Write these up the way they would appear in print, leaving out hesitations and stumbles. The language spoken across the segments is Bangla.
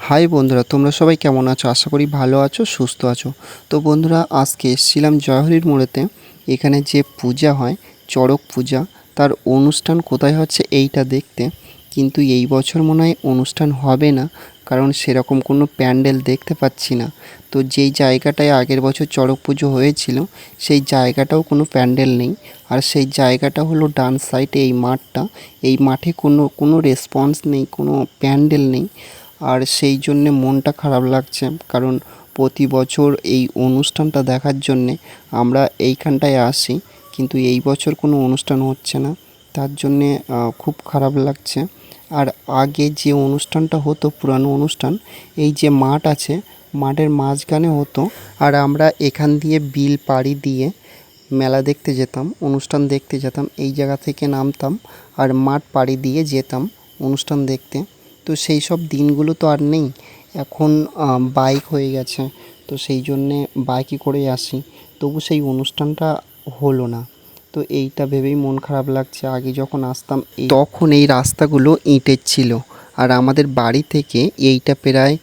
হাই বন্ধুরা, তোমরা সবাই কেমন আছো? আশা করি ভালো আছো, সুস্থ আছো। তো বন্ধুরা, আজকে এসেছিলাম জয়হরির মোড়েতে। এখানে যে পূজা হয়, চড়ক পূজা, তার অনুষ্ঠান কোথায় হচ্ছে এইটা দেখতে। কিন্তু এই বছর মনে হয় অনুষ্ঠান হবে না, কারণ সেরকম কোনো প্যান্ডেল দেখতে পাচ্ছি না। তো যেই জায়গাটায় আগের বছর চড়ক পুজো হয়েছিল, সেই জায়গাটাও কোনো প্যান্ডেল নেই। আর সেই জায়গাটা হলো ডান সাইডে এই মাঠটা। এই মাঠে কোনো রেসপন্স নেই, কোনো প্যান্ডেল নেই। আর সেই জন্যে মনটা খারাপ লাগছে, কারণ প্রতি বছর এই অনুষ্ঠানটা দেখার জন্যে আমরা এইখানটায় আসি, কিন্তু এই বছর কোনো অনুষ্ঠান হচ্ছে না। তার জন্যে খুব খারাপ লাগছে। আর আগে যে অনুষ্ঠানটা হতো, পুরানো অনুষ্ঠান, এই যে মাঠ আছে, মাঠের মাঝখানে হতো। আর আমরা এখান দিয়ে বিল পাড়ি দিয়ে মেলা দেখতে যেতাম, অনুষ্ঠান দেখতে যেতাম। এই জায়গা থেকে নামতাম আর মাঠ পাড়ি দিয়ে যেতাম অনুষ্ঠান দেখতে। তো সেই সব দিনগুলো তো আর নেই। এখন বাইক হয়ে গেছে, তো সেই জন্যে বাইকে করেই আসি। তবু সেই অনুষ্ঠানটা হলো না। তো এইটা ভেবেই মন খারাপ লাগছে। আগে যখন আসতাম তখন এই রাস্তাগুলো ইটের ছিল, আর আমাদের বাড়ি থেকে এইটা প্রায়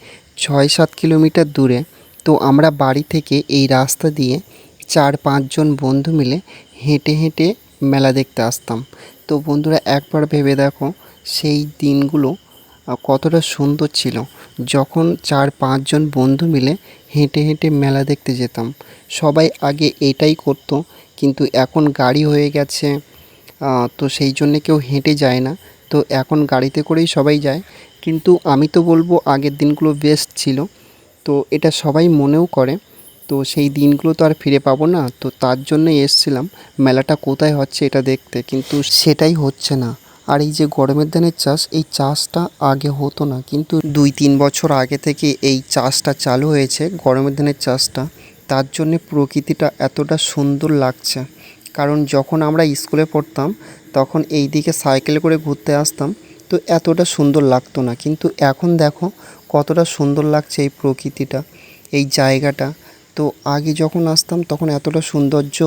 6-7 কিলোমিটার দূরে। তো আমরা বাড়ি থেকে এই রাস্তা দিয়ে 4-5 জন বন্ধু মিলে হেঁটে হেঁটে মেলা দেখতে আসতাম। তো বন্ধুরা, একবার ভেবে দেখো সেই দিনগুলো কতটা সুন্দর ছিল, যখন 4-5 জন বন্ধু মিলে হেঁটে হেঁটে মেলা দেখতে যেতাম। সবাই আগে এটাই করতো, কিন্তু এখন গাড়ি হয়ে গেছে, তো সেই জন্যে কেউ হেঁটে যায় না। তো এখন গাড়িতে করেই সবাই যায়। কিন্তু আমি তো বলবো আগের দিনগুলো বেস্ট ছিল। তো এটা সবাই মনেও করে। তো সেই দিনগুলো তো আর ফিরে পাবো না। তো তার জন্যই এসছিলাম মেলাটা কোথায় হচ্ছে এটা দেখতে, কিন্তু সেটাই হচ্ছে না। আর এই যে গরমের দিনের চাষ, এই চাষটা আগে হতো না, কিন্তু 2-3 বছর আগে থেকে এই চাষটা চালু হয়েছে, গরমের দিনের চাষটা। তার জন্যে প্রকৃতিটা এতটা সুন্দর লাগছে। কারণ যখন আমরা স্কুলে পড়তাম, তখন এই দিকে সাইকেলে করে ঘুরতে আসতাম, তো এতটা সুন্দর লাগতো না। কিন্তু এখন দেখো কতটা সুন্দর লাগছে এই প্রকৃতিটা, এই জায়গাটা। তো আগে যখন আসতাম তখন এতটা সৌন্দর্য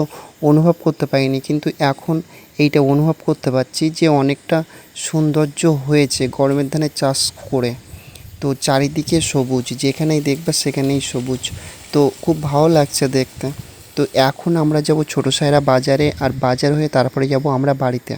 অনুভব করতে পারিনি, কিন্তু এখন এইটা অনুভব করতে পারছি যে অনেকটা সৌন্দর্য হয়েছে গরমের ধানের চাষ করে। তো চারিদিকে সবুজ, যেখানেই দেখবে সেখানেই সবুজ। তো খুব ভালো লাগছে দেখতে। তো এখন আমরা যাব ছোটো সায়রা বাজারে, আর বাজার হয়ে তারপরে যাব আমরা বাড়িতে।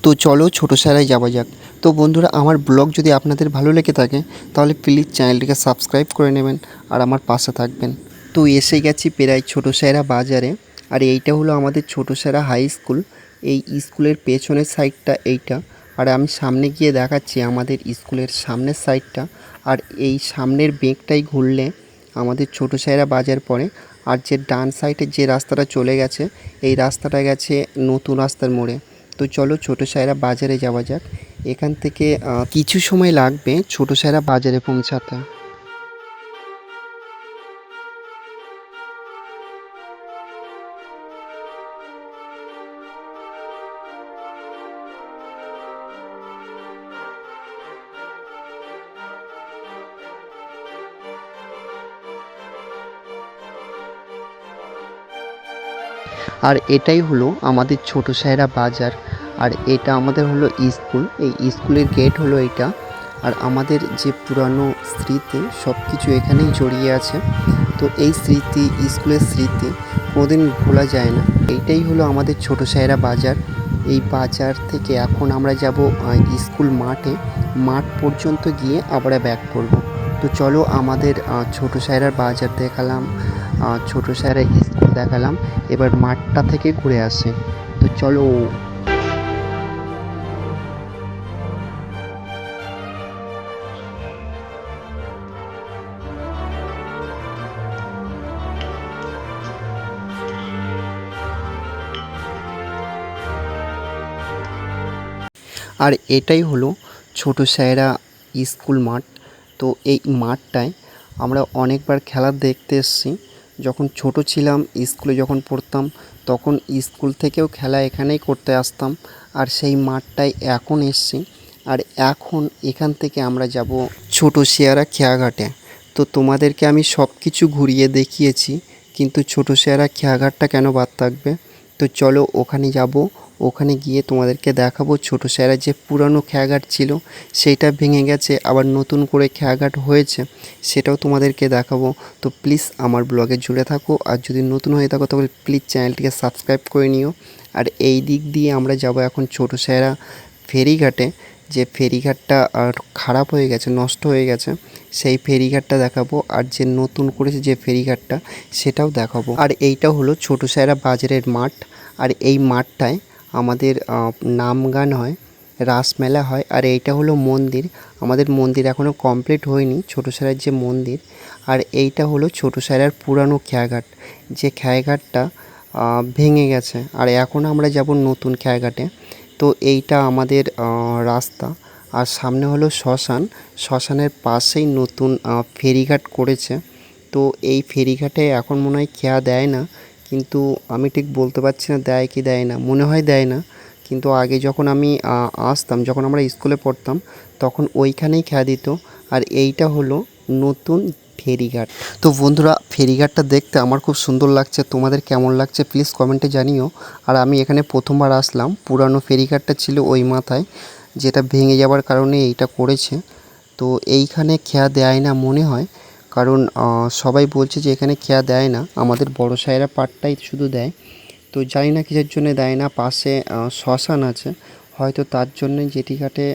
তো চলো ছোটো সায়রায় যাওয়া যাক। তো বন্ধুরা, আমার ব্লগ যদি আপনাদের ভালো লেগে থাকে, তাহলে প্লিজ চ্যানেলটিকে সাবস্ক্রাইব করে নেবেন আর আমার পাশে থাকবেন। তো এসে গেছি প্রায় ছোটো সায়রা বাজারে। আর এইটা হলো আমাদের ছোটো সায়রা হাই স্কুল। এই স্কুলের পেছনের সাইডটা এইটা। আর আমি সামনে গিয়ে দেখাচ্ছি আমাদের স্কুলের সামনের সাইডটা। আর এই সামনের বেঁকটাই ঘুরলে আমাদের ছোটো সায়রা বাজার পড়ে। আর যে ডান সাইডে যে রাস্তাটা চলে গেছে, এই রাস্তাটা গেছে নতুন রাস্তার মোড়ে। তো চলো ছোটো সায়রা বাজারে যাওয়া যাক। এখান থেকে কিছু সময় লাগবে ছোটো সায়রা বাজারে পৌঁছাতে। আর এটাই হলো আমাদের ছোটো সায়রা বাজার। আর এটা আমাদের হলো স্কুল, এই স্কুলের গেট হলো এটা। আর আমাদের যে পুরানো স্মৃতি সব কিছু এখানেই জড়িয়ে আছে। তো এই স্মৃতি, স্কুলের স্মৃতি কোনোদিন ভোলা যায় না। এইটাই হলো আমাদের ছোটো সায়রা বাজার। এই বাজার থেকে এখন আমরা যাব স্কুল মাঠে। মাঠ পর্যন্ত গিয়ে আবার ব্যাক করব। তো চলো, আমাদের ছোটো সায়রার বাজার দেখালাম, ছোটো সায়রা স্কুল দেখালাম, এবার মাঠটা থেকে ঘুরে আসে। তো চলো। আর এটাই হলো ছোটো সায়রা স্কুল মাঠ। তো এই মাঠটায় আমরা অনেকবার খেলা দেখতে এসেছি। যখন ছোট ছিলাম, স্কুলে যখন পড়তাম, তখন স্কুল থেকেও খেলা এখানেই করতে আসতাম। আর সেই মাঠটায় এখন এসেছি। আর এখন এখান থেকে আমরা যাব ছোটো সায়রা খেয়াঘাটে। তো তোমাদেরকে আমি সব কিছু ঘুরিয়ে দেখিয়েছি, কিন্তু ছোটো সায়রা খেয়াঘাটটা কেন বাদ থাকবে? তো চলো ওখানে যাব, ওখানে গিয়ে তোমাদেরকে দেখাবো ছোট স্যারা যে পুরানো খেয়াঘাট ছিল সেইটা ভেঙে গেছে, আবার নতুন করে খেয়াঘাট হয়েছে সেটাও তোমাদেরকে দেখাবো। তো প্লিজ আমার ব্লগে জুড়ে থাকো, আর যদি নতুন হয়ে থাকো তাহলে প্লিজ চ্যানেলটিকে সাবস্ক্রাইব করে নিও। আর এই দিক দিয়ে আমরা যাব এখন ছোট স্যারা ফেরিঘাটে, যে ফেরিঘাটটা আর খারাপ হয়ে গেছে, নষ্ট হয়ে গেছে, সেই ফেরিঘাটটা দেখাবো। আর যে নতুন করেছে যে ফেরিঘাটটা সেটাও দেখাবো। আর এইটা হলো ছোট স্যারা বাজারের মাঠ। আর এই মাঠটায় আমাদের নাম গান হয়, রাসমেলা হয়। আর এইটা হলো মন্দির, আমাদের মন্দির এখনও কমপ্লিট হয়নি, ছোট স্যারের যে মন্দির। আর এইটা হলো ছোট স্যারের পুরানো খেয়াঘাট, যে খেয়াঘাটটা ভেঙে গেছে। আর এখন আমরা যাব নতুন খেয়াঘাটে। তো এইটা আমাদের রাস্তা। আর সামনে হলো শ্মশান, শ্মশানের পাশেই নতুন ফেরিঘাট করেছে। তো এই ফেরিঘাটে এখন মনে হয় খেয়া দেয় না, কিন্তু আমি ঠিক বলতে পারছি না দেয় কি দেয় না, মনে হয় দেয় না। কিন্তু আগে যখন আমি আসতাম, যখন আমরা স্কুলে পড়তাম, তখন ওইখানেই খেয়া দিত। আর এইটা হলো নতুন ফেরিঘাট। তো বন্ধুরা, ফেরিঘাটটা দেখতে আমার খুব সুন্দর লাগছে, তোমাদের কেমন লাগছে প্লিজ কমেন্টে জানিও। আর আমি এখানে প্রথমবার আসলাম, পুরানো ফেরিঘাটটা ছিল ওই মাথায়, যেটা ভেঙে যাওয়ার কারণে এইটা করেছে। তো এইখানে খেয়া দেয় না মনে হয়, কারণ সবাই বলছে যে এখানে খেয়া দেয় না, আমাদের বড় সাহেরা পাটটাই শুধু দেয়। তো জানি না কিসের জন্য দেয় না, পাশে শ্মশান আছে হয়তো তার জন্য জেটি ঘাটে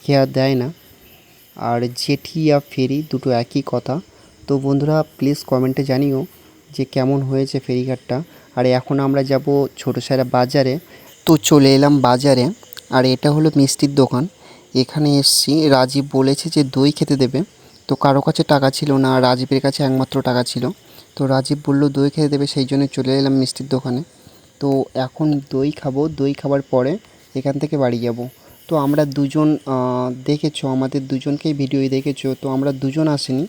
খেয়া দেয় না। আর জেটি আর ফেরি দুটো একই কথা। তো বন্ধুরা প্লিজ কমেন্টে জানিও যে কেমন হয়েছে ফেরিঘাটটা। আর এখন আমরা যাব ছোট স্যারা বাজারে। তো চলে এলাম বাজারে। আর এটা হলো মিষ্টির দোকান, এখানে এসছি, রাজীব বলেছে যে দই খেতে দেবে। তো কারো কাছে টাকা ছিল না, রাজীবের কাছে একমাত্র টাকা ছিল। তো রাজীব বলল দই খেতে দেবে, সেই জন্য চলে এলাম মিষ্টির দোকানে। তো এখন দই খাবো, দই খাবার পরে এখান থেকে বাড়ি যাব। তো আমরা দুজন দেখেছো, আমাদের দুজনকেই ভিডিওই দেখেছো। তো আমরা দুজন আসিনি,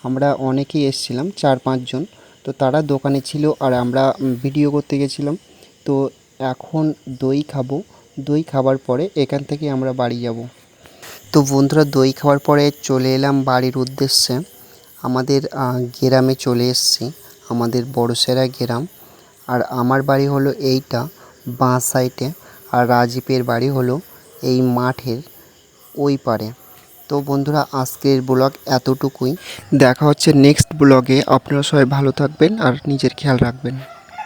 আমরা অনেকেই এসেছিলাম, 4-5 জন। তো তারা দোকানে ছিল আর আমরা ভিডিও করতে গেছিলাম। তো এখন দই খাবো, দই খাবার পরে এখান থেকে আমরা বাড়ি যাব। তো বন্ধুরা, দই খাওয়ার পরে চলে এলাম বাড়ির উদ্দেশ্যে। আমাদের গ্রামে চলে এসেছি, আমাদের বড়সেরা গ্রাম। আর আমার বাড়ি হলো এইটা বাঁ সাইডে, আর রাজীবের বাড়ি হলো এই মাঠের ওই পারে। তো বন্ধুরা, আজকের ব্লগ এতটুকুই, দেখা হচ্ছে নেক্সট ব্লগে। আপনারা সবাই ভালো থাকবেন আর নিজের খেয়াল রাখবেন।